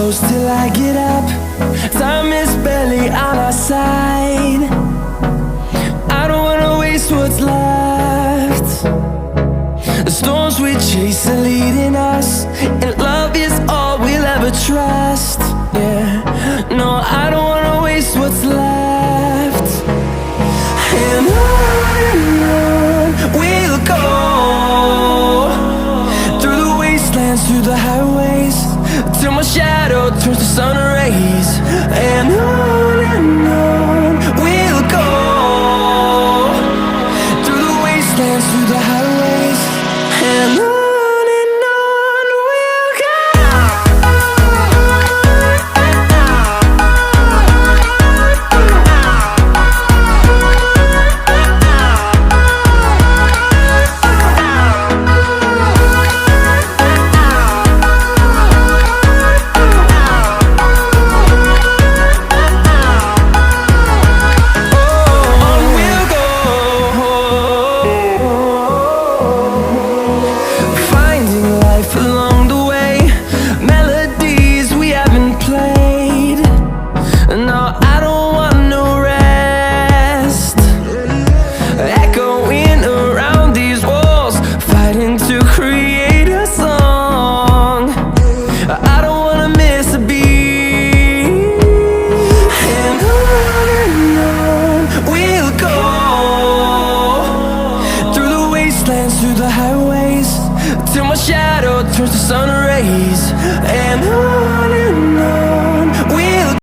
close till I get up. Time is barely on our side. I don't wanna waste what's left. The storms we chase are leading us, and love is all we'll ever trust. Yeah, no, I don't wanna waste what's left. And on we'll go, through the wastelands, through the highways, till my shadow turns to sun